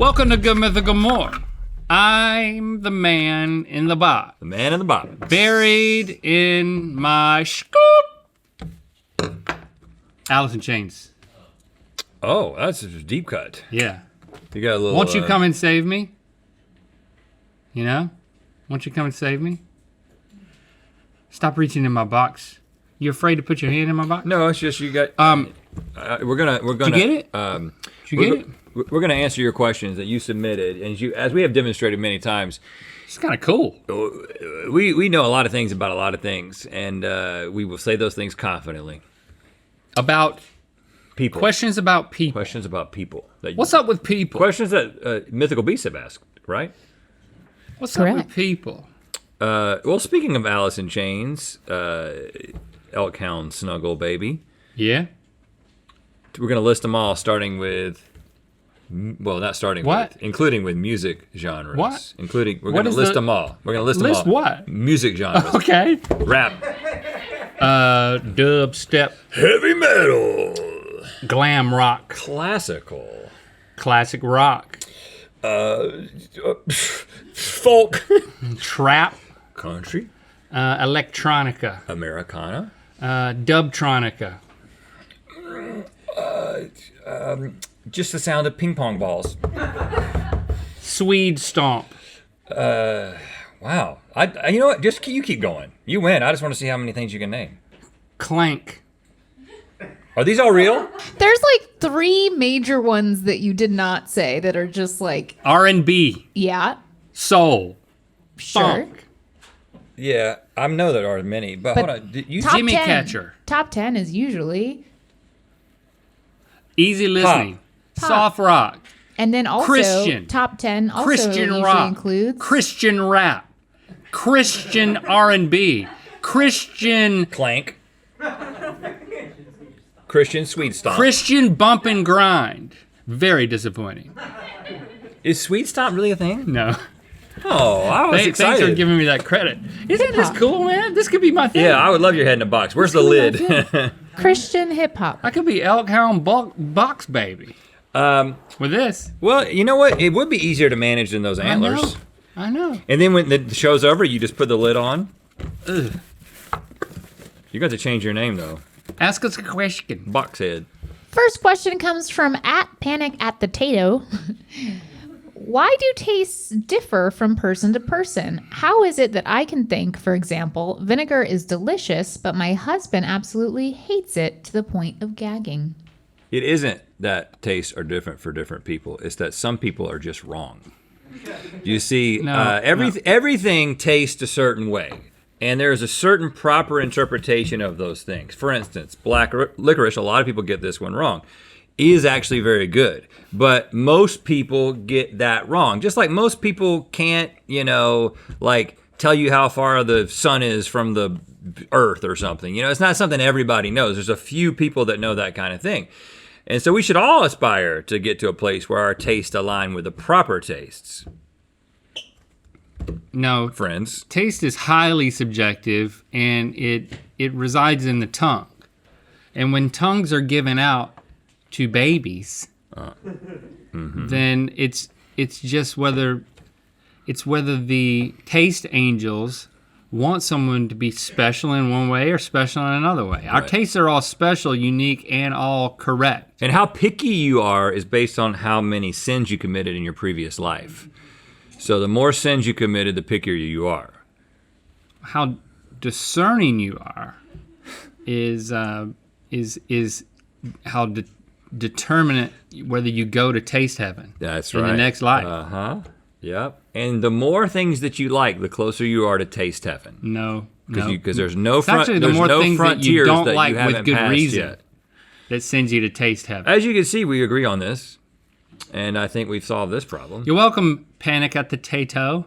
Welcome to Good Mythical More. I'm the man in the box. The man in the box. Buried in my scoop. Alice in Chains. Oh, that's a deep cut. Yeah. You got a little. Won't you come and save me? You know? Won't you come and save me? Stop reaching in my box. You afraid to put your hand in my box? No, it's just you got. We're gonna. Did you get it? Did you get it? We're gonna answer your questions that you submitted, and as we have demonstrated many times. It's kind of cool. We know a lot of things about a lot of things, and we will say those things confidently. About people. Questions about people. Questions about people. What's up with people? Questions that Mythical Beasts have asked, right? What's up with people? Well, speaking of Alice in Chains, Elkhound Snuggle Baby. Yeah. We're gonna list them all, starting with. Well, not starting with, including with music genres. What? Including, we're gonna list them all. We're gonna list them all. List what? Music genres. Okay. Rap. Dubstep. Heavy metal. Glam rock. Classical. Classic rock. Folk. Trap. Country. Electronica. Americana. Dubtronica. Just the sound of ping pong balls. Swede stomp. Wow. You know what? Just you keep going. You win. I just want to see how many things you can name. Clank. Are these all real? There's like 3 major ones that you did not say that are just like R&B. Yeah. Soul. Sure. Funk. Yeah, I know there are many, but hold on. Top Jimmy 10. Catcher. Top 10 is usually. Easy listening. Pop. Soft rock. And then also Christian. top 10 also Christian usually rock. includes. Christian rap. Christian R&B. Christian. Clank. Christian Sweet Stomp. Christian bump and grind. Very disappointing. Is Sweet Stomp really a thing? No. Oh, I was Thanks excited. for giving me that credit. Isn't this cool, man? This could be my thing. Yeah, I would love your head in a box. Where's the lid? Christian hip hop. I could be Elkhound box baby. With this. Well, you know what? It would be easier to manage than those antlers. I know. And then when the show's over, you just put the lid on. Ugh. You got to change your name though. Ask us a question. Boxhead. First question comes from @PanicAtTheTato. Why do tastes differ from person to person? How is it that I can think, for example, vinegar is delicious, but my husband absolutely hates it to the point of gagging? It isn't that tastes are different for different people. It's that some people are just wrong. You see, everything tastes a certain way. And there's a certain proper interpretation of those things. For instance, black licorice, a lot of people get this one wrong, is actually very good. But most people get that wrong. Just like most people can't, like tell you how far the sun is from the earth or something. It's not something everybody knows. There's a few people that know that kind of thing. And so we should all aspire to get to a place where our tastes align with the proper tastes. No, friends. Taste is highly subjective, and it resides in the tongue. And when tongues are given out to babies, then it's just whether the taste angels want someone to be special in one way or special in another way. Our tastes are all special, unique, and all correct. And how picky you are is based on how many sins you committed in your previous life. So the more sins you committed, the pickier you are. How discerning you are is how determinate whether you go to taste heaven. That's in right. the next life. Yep. And the more things that you like, the closer you are to taste heaven. No. Because there's no it's actually the more things that you don't like with good reason yet. That sends you to taste heaven. As you can see, we agree on this. And I think we've solved this problem. You're welcome, Panic at the Tato.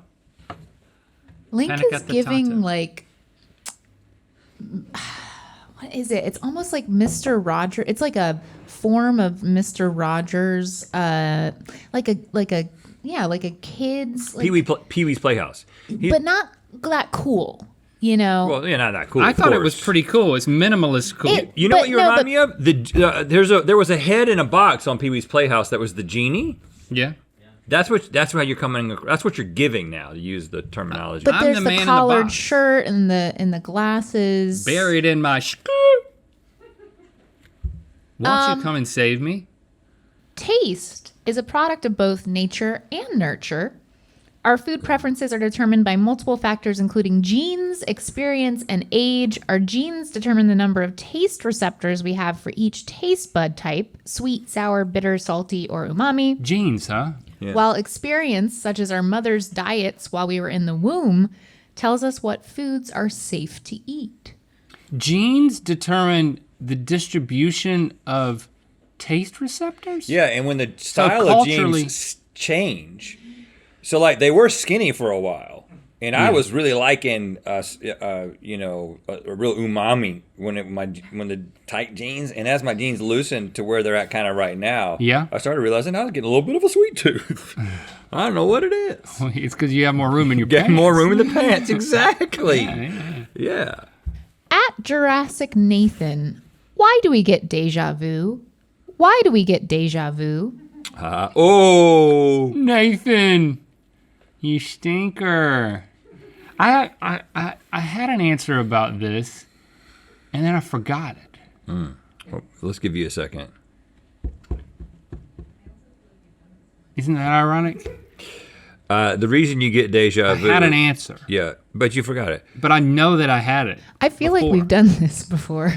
Link is giving like, what is it? It's almost like Mr. Rogers. It's like a form of Mr. Rogers, like a kid's. Like, Pee-wee's Playhouse. But not that cool. Well, yeah, not that cool. I thought it was pretty cool. It's minimalist cool. You know what you remind me of? There was a head in a box on Pee-wee's Playhouse that was the genie. Yeah. That's how you're coming. That's what you're giving now, to use the terminology. But I'm there's the the man in the collared box. shirt and the glasses. Buried in my Won't you come and save me? Taste is a product of both nature and nurture. Our food preferences are determined by multiple factors, including genes, experience, and age. Our genes determine the number of taste receptors we have for each taste bud type: sweet, sour, bitter, salty, or umami. Genes, huh? Yeah. While experience, such as our mother's diets while we were in the womb, tells us what foods are safe to eat. Genes determine the distribution of taste receptors? Yeah, and when the style of culturally- jeans change, so like they were skinny for a while, and I was really liking, a real umami when the tight jeans, and as my jeans loosened to where they're at kind of right now, Yeah. I started realizing I was getting a little bit of a sweet tooth. I don't know what it is. It's because you have more room in your Getting pants. more room in the pants, exactly. Yeah. Yeah. At Jurassic Nathan, why do we get deja vu? Why do we get deja vu? Nathan, you stinker. I had an answer about this, and then I forgot it. Well, let's give you a second. Isn't that ironic? The reason you get deja vu. I had an answer, Yeah, but you forgot it. but I know that I had it. I feel like Before. we've done this before.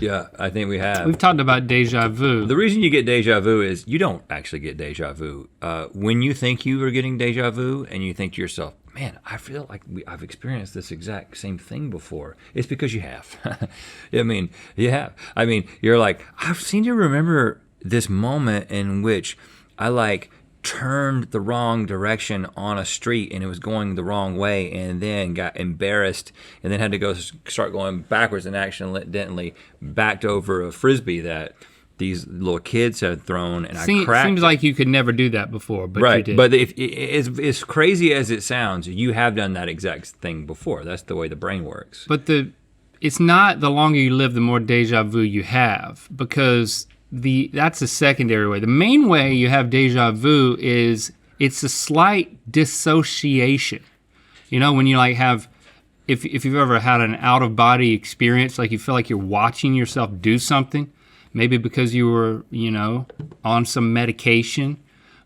Yeah, I think we have. We've talked about deja vu. The reason you get deja vu is you don't actually get deja vu. When you think you are getting deja vu and you think to yourself, man, I feel like I've experienced this exact same thing before, it's because you have. I mean, you have. I mean, you're like, I've seemed to remember this moment in which I turned the wrong direction on a street and it was going the wrong way, and then got embarrassed and then had to start going backwards and accidentally backed over a frisbee that these little kids had thrown, and I cracked Seems it. like you could never do that before, but you Right, did. but as crazy as it sounds, you have done that exact thing before. That's the way the brain works. But it's not the longer you live, the more deja vu you have, because that's the secondary way. The main way you have deja vu is it's a slight dissociation. You know, when you if you've ever had an out of body experience, like you feel like you're watching yourself do something, maybe because you were, on some medication,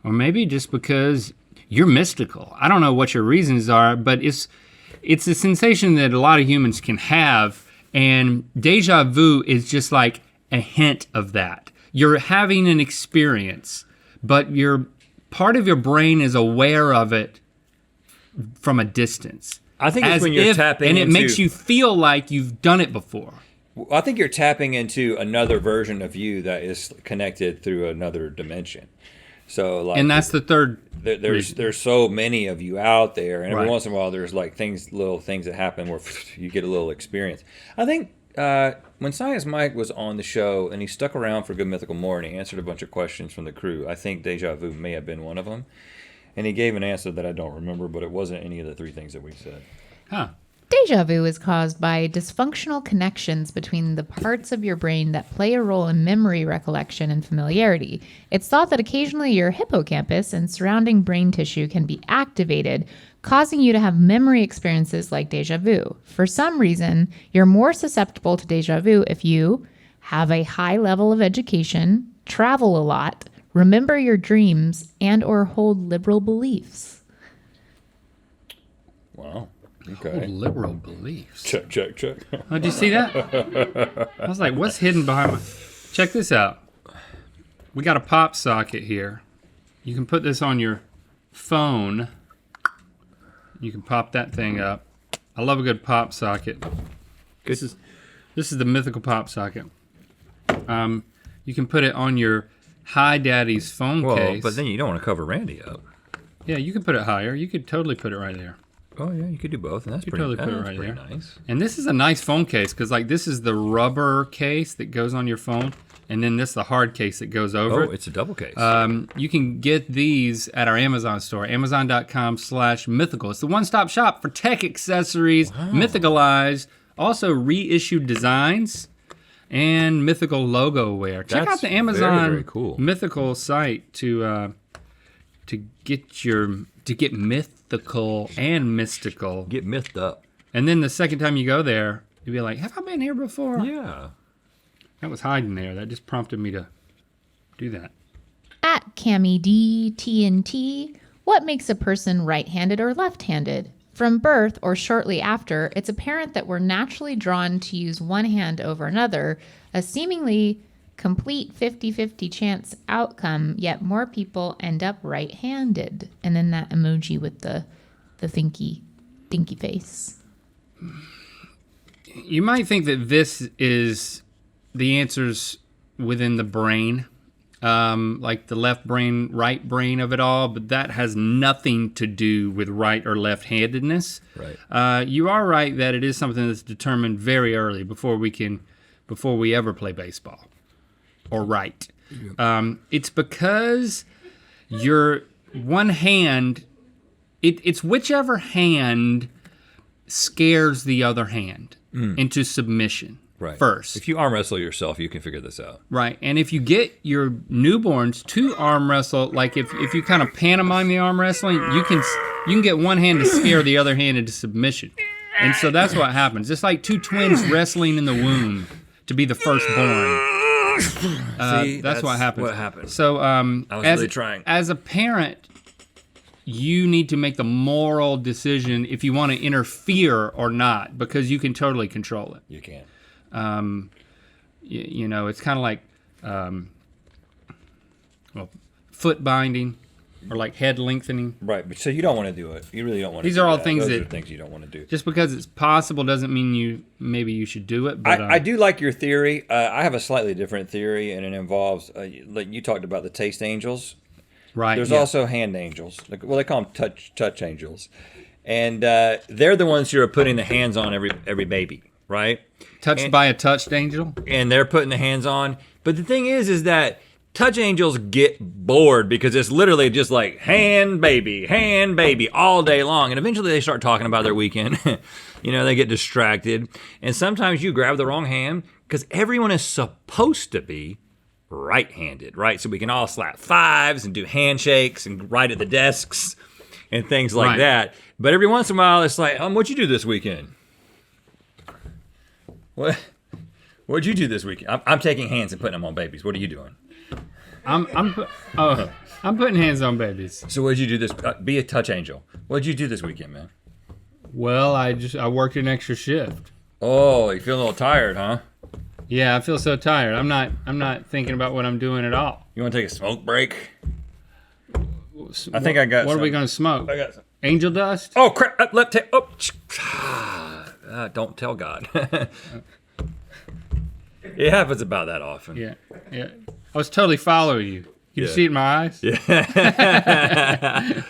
or maybe just because you're mystical. I don't know what your reasons are, but it's a sensation that a lot of humans can have, and deja vu is just like a hint of that. You're having an experience, but part of your brain is aware of it from a distance. I think it's when you're tapping and it into, makes you feel like you've done it before. I think you're tapping into another version of you that is connected through another dimension. So And that's the third. there's so many of you out there, and every Right. once in a while there's little things that happen where you get a little experience. I think when Science Mike was on the show and he stuck around for Good Mythical More and he answered a bunch of questions from the crew, I think deja vu may have been one of them. And he gave an answer that I don't remember, but it wasn't any of the three things that we said. Huh. Deja vu is caused by dysfunctional connections between the parts of your brain that play a role in memory recollection and familiarity. It's thought that occasionally your hippocampus and surrounding brain tissue can be activated, causing you to have memory experiences like deja vu. For some reason, you're more susceptible to deja vu if you have a high level of education, travel a lot, remember your dreams, and or hold liberal beliefs. Wow. Oh, Okay. liberal beliefs. Check. Oh, did you see that? I was like, what's hidden behind my... Check this out. We got a pop socket here. You can put this on your phone. You can pop that thing up. I love a good pop socket. This is the Mythical pop socket. You can put it on your Hi Daddy's phone Well, case. but then you don't want to cover Randy up. Yeah, you could put it higher. You could totally put it right there. Oh yeah, you could do both, and that's You pretty, totally put it that's right pretty there. nice. And this is a nice phone case because, this is the rubber case that goes on your phone, and then this is the hard case that goes over Oh, it. it's a double case. You can get these at our Amazon store, amazon.com/mythical. It's the one-stop shop for tech accessories, mythicalized, also reissued designs, and Mythical logo wear. Check out That's the Amazon very cool. Mythical site to to get mythical and mystical. Get mythed up. And then the second time you go there, you'd be like, have I been here before? Yeah. That was hiding there. That just prompted me to do that. At Cami D TNT, what makes a person right-handed or left-handed? From birth or shortly after, it's apparent that we're naturally drawn to use one hand over another, a seemingly complete 50-50 chance outcome, yet more people end up right-handed. And then that emoji with the thinky face. You might think that this is the answers within the brain, like the left brain, right brain of it all, but that has nothing to do with right or left-handedness. Right. You are right that it is something that's determined very early before we ever play baseball or write. It's because your one hand, it's whichever hand scares the other hand into submission. Right. First. If you arm wrestle yourself, you can figure this out. Right. And if you get your newborns to arm wrestle, like if you kind of pantomime the arm wrestling, you can get one hand to scare the other hand into submission. And so that's what happens. It's like two twins wrestling in the womb to be the firstborn. See, that's what happens. What happens. So I was really trying. As a parent, you need to make the moral decision if you want to interfere or not, because you can totally control it. You can. You know, it's kind of like foot binding or like head lengthening. Right, but so you don't want to do it. You really don't want to. These are all things Those that are things you don't want to do. Just because it's possible doesn't mean maybe you should do it. But I do like your theory. I have a slightly different theory, and it involves like you talked about the taste angels. Right. There's also hand angels. Well, they call them touch angels, and they're the ones who are putting the hands on every baby, right? Touched by a touched angel? And they're putting the hands on. But the thing is that touch angels get bored because it's literally just like hand baby all day long. And eventually they start talking about their weekend. You know, they get distracted. And sometimes you grab the wrong hand because everyone is supposed to be right-handed, right? So we can all slap fives and do handshakes and write at the desks and things like that. But every once in a while it's like, what'd you do this weekend? What'd you do this weekend? I'm taking hands and putting them on babies. What are you doing? I'm putting hands on babies. So what'd you do this? Be a touch angel. What'd you do this weekend, man? Well, I worked an extra shift. Oh, you feel a little tired, huh? Yeah, I feel so tired. I'm not thinking about what I'm doing at all. You want to take a smoke break? I think I got. What are we gonna smoke? I got some. Angel dust? Oh crap! Left hand. Oh. Don't tell God. It happens about that often. Yeah. I was totally following you. You see it in my eyes? Yeah.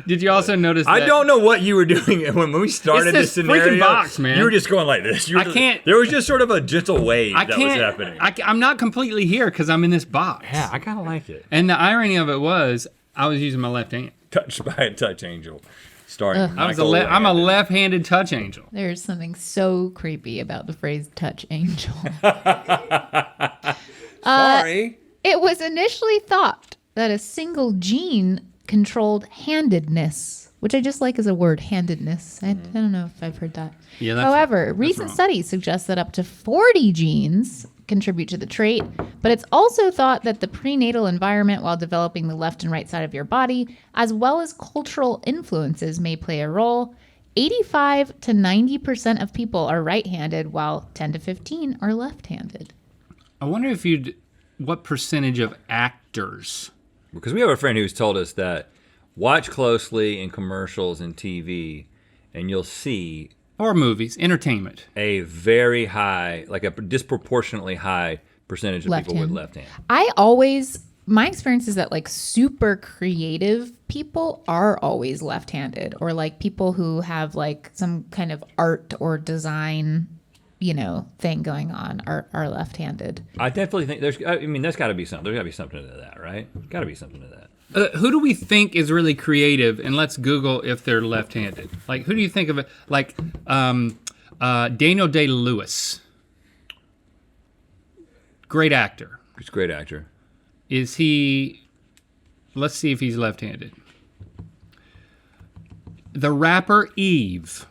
Did you also notice that? I don't know what you were doing when we started this scenario. Freaking box, man. You were just going like this. I can't. There was just sort of a gentle wave that was happening. I'm not completely here because I'm in this box. Yeah, I kind of like it. And the irony of it was, I was using my left hand. Touched by a touch angel. Starting. I'm a left-handed touch angel. There's something so creepy about the phrase touch angel. Sorry. It was initially thought that a single gene controlled handedness, which I just like as a word, handedness. I don't know if I've heard that. Yeah, However, recent studies suggest that up to 40 genes contribute to the trait, but it's also thought that the prenatal environment while developing the left and right side of your body, as well as cultural influences, may play a role. 85 to 90% of people are right-handed, while 10 to 15 are left-handed. I wonder what percentage of actors? Because we have a friend who's told us that watch closely in commercials and TV, and you'll see Or movies, entertainment. a very high, like a disproportionately high percentage of people with left hand. My experience is that like super creative people are always left-handed, or like people who have like some kind of art or design, thing going on are left-handed. I definitely think there's got to be something. There's got to be something to that, right? Got to be something to that. Who do we think is really creative? And let's Google if they're left-handed. Like, who do you think of it? Like Daniel Day-Lewis. Great actor. He's a great actor. Is he let's see if he's left-handed. The rapper Eve.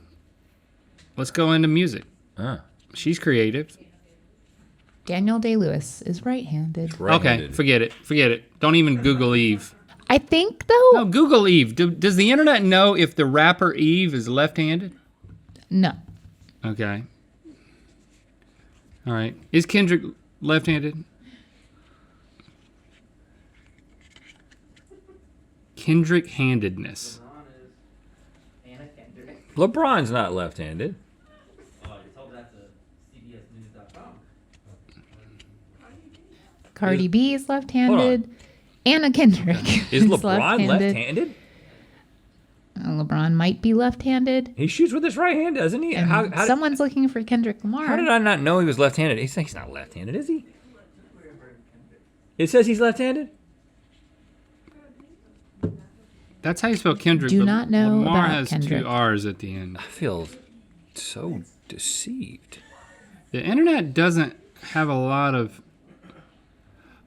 Let's go into music. She's creative. Daniel Day-Lewis is right-handed. Okay, forget it. Don't even Google Eve. I think, though... No, Google Eve. Does the internet know if the rapper Eve is left-handed? No. Okay. All right. Is Kendrick left-handed? Kendrick-handedness. LeBron's not left-handed. Cardi B is left-handed. Anna Kendrick Is LeBron left-handed? LeBron might be left-handed. He shoots with his right hand, doesn't he? Someone's looking for Kendrick Lamar. How did I not know he was left-handed? He's not left-handed, is he? It says he's left-handed? That's how you spell Kendrick. Do not know Lamar about has Kendrick. 2 R's at the end. I feel so deceived. The internet doesn't have a lot of...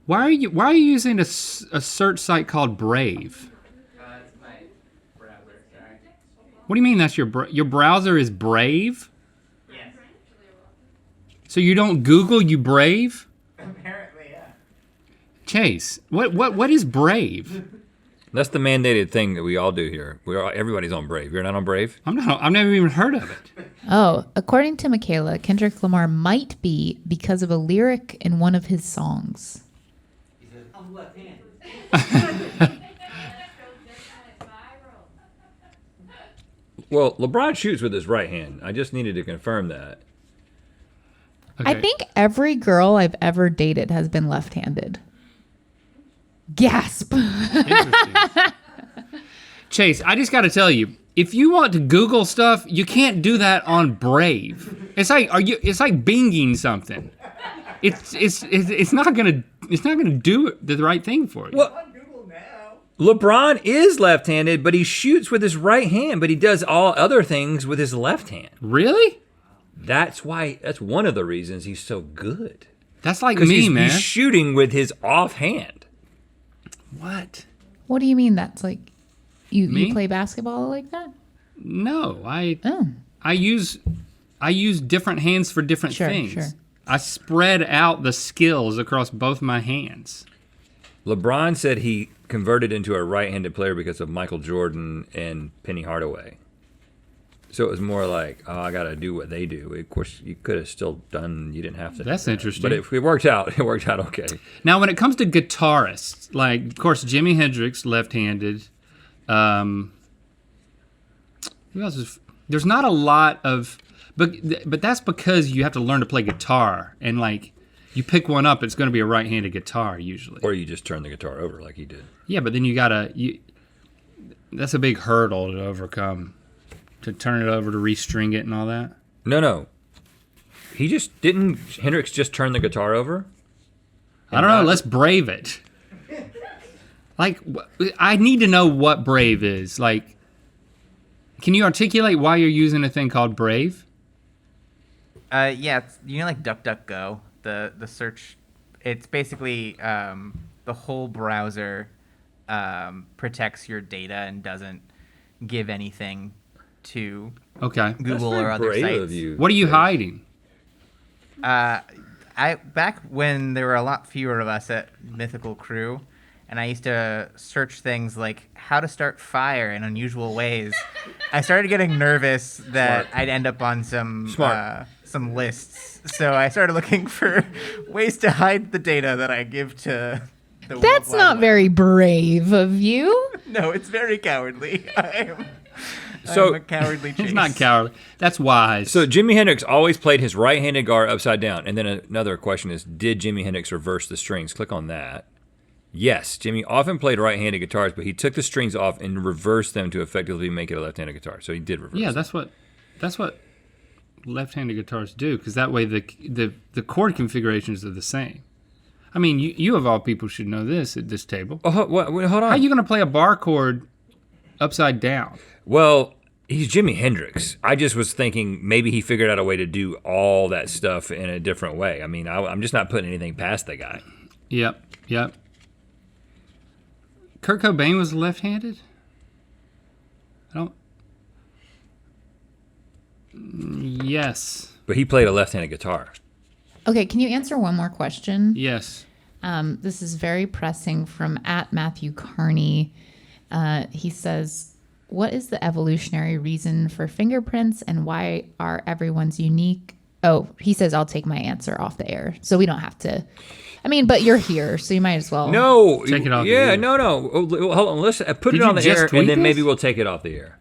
Why are you using a search site called Brave? It's my browser, sorry. What do you mean that's your browser is Brave? Yes. So you don't Google, you Brave? Apparently, yeah. Chase, what is Brave? That's the mandated thing that we all do here. Everybody's on Brave. You're not on Brave? I've never even heard of it. Oh, according to Michaela, Kendrick Lamar might be because of a lyric in one of his songs. He says, I'm left-handed. Well, LeBron shoots with his right hand. I just needed to confirm that. Okay. I think every girl I've ever dated has been left-handed. Gasp. Interesting. Chase, I just got to tell you, if you want to Google stuff, you can't do that on Brave. It's like binging something. It's not gonna do the right thing for you. Well, LeBron is left-handed, but he shoots with his right hand, but he does all other things with his left hand. Really? That's one of the reasons he's so good. That's like me, man. He's shooting with his offhand. What? What do you mean that's like Me? you play basketball like that? No, Oh. I use different hands for different Sure, things. sure. I spread out the skills across both my hands. LeBron said he converted into a right-handed player because of Michael Jordan and Penny Hardaway. So it was more like, I got to do what they do. Of course, you could have still done, you didn't have to. That's interesting. But it worked out. It worked out okay. Now, when it comes to guitarists, like, of course, Jimi Hendrix, left-handed. Who else is... There's not a lot of... But that's because you have to learn to play guitar. And, like, you pick one up, it's going to be a right-handed guitar, usually. Or you just turn the guitar over like he did. Yeah, but then you got to... That's a big hurdle to overcome. To turn it over, to restring it and all that. No. Hendrix just turn the guitar over? I don't know. Let's Brave it. Like, I need to know what Brave is. Like, can you articulate why you're using a thing called Brave? Yeah, it's, like DuckDuckGo, the search. It's basically the whole browser protects your data and doesn't give anything to Okay. Google or other Brave sites. of you. What are you hiding? Back when there were a lot fewer of us at Mythical Crew, and I used to search things like how to start fire in unusual ways, I started getting nervous that I'd end up on some lists. So I started looking for ways to hide the data that I give to the World That's Wide not Web. very brave of you. No, it's very cowardly. I'm So a cowardly Chase. It's not cowardly. That's wise. So Jimi Hendrix always played his right-handed guitar upside down. And then another question is, did Jimi Hendrix reverse the strings? Click on that. Yes, Jimmy often played right-handed guitars, but he took the strings off and reversed them to effectively make it a left-handed guitar. So he did reverse. yeah, them. that's what left-handed guitars do, because that way the chord configurations are the same. I mean, you of all people should know this at this table. Oh, hold on. How are you going to play a bar chord upside down? Well, he's Jimi Hendrix. I just was thinking maybe he figured out a way to do all that stuff in a different way. I mean, I'm just not putting anything past the guy. Yep. Kurt Cobain was left-handed? I don't. Yes. But he played a left-handed guitar. Okay, can you answer one more question? Yes. This is very pressing from @Matthew Carney. He says, what is the evolutionary reason for fingerprints and why are everyone's unique? Oh, he says, I'll take my answer off the air. So we don't have to. I mean, but you're here, so you might as well. No. Take it off the Yeah, air. no. Hold on. Let's put Did it on you the just air, tweet and then this? maybe we'll take it off the air.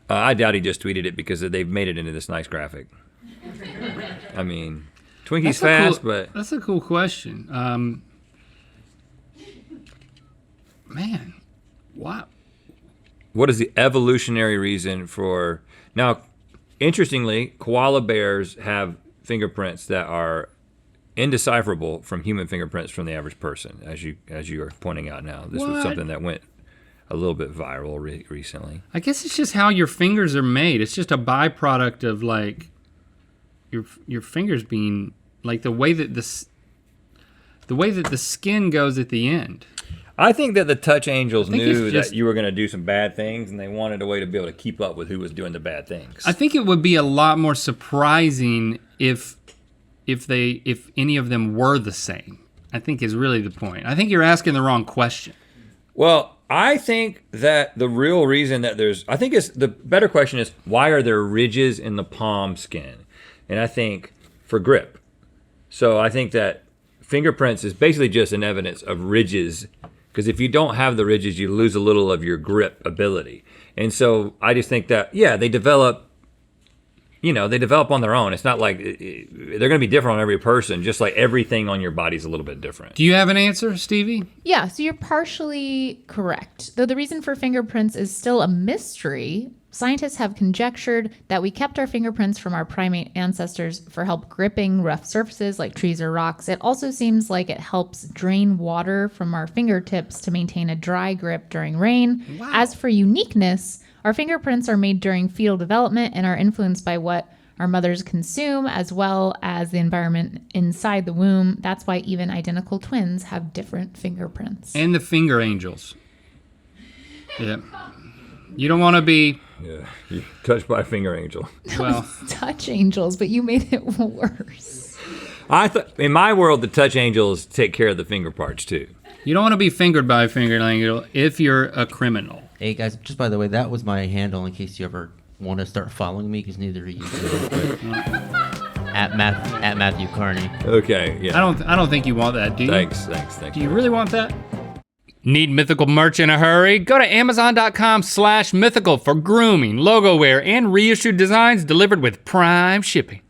I doubt he just tweeted it because they've made it into this nice graphic. I mean, Twinkie's fast, but... That's a cool question. Man, wow. What is the evolutionary reason for... Now, interestingly, koala bears have fingerprints that are indecipherable from human fingerprints from the average person, as you are pointing out now. This was What? something that went a little bit viral recently. I guess it's just how your fingers are made. It's just a byproduct of like your fingers being like the way that the skin goes at the end. I think that the touch angels think knew it's just- that you were going to do some bad things, and they wanted a way to be able to keep up with who was doing the bad things. I think it would be a lot more surprising if any of them were the same. I think is really the point. I think you're asking the wrong question. Well, I think that the real reason that the better question is, why are there ridges in the palm skin? And I think for grip. So I think that fingerprints is basically just an evidence of ridges, because if you don't have the ridges, you lose a little of your grip ability. And so I just think that, yeah, they develop on their own. It's not like they're going to be different on every person, just like everything on your body is a little bit different. Do you have an answer, Stevie? Yeah, so you're partially correct. Though the reason for fingerprints is still a mystery, scientists have conjectured that we kept our fingerprints from our primate ancestors for help gripping rough surfaces like trees or rocks. It also seems like it helps drain water from our fingertips to maintain a dry grip during rain. Wow. As for uniqueness, our fingerprints are made during fetal development and are influenced by what our mothers consume as well as the environment inside the womb. That's why even identical twins have different fingerprints. And the finger angels. Yeah. You don't want to be, Yeah, you're touched by a finger angel. well, Touch angels, but you made it worse. I thought in my world, the touch angels take care of the finger parts too. you don't want to be fingered by a finger angel if you're a criminal. Hey guys, just by the way, that was my handle in case you ever want to start following me, because neither of you do. But at Matthew Carney. Okay, yeah. I don't think you want that, do you? Thanks. Do you really want that? Need mythical merch in a hurry? Go to Amazon.com/mythical for grooming, logo wear, and reissued designs delivered with prime shipping.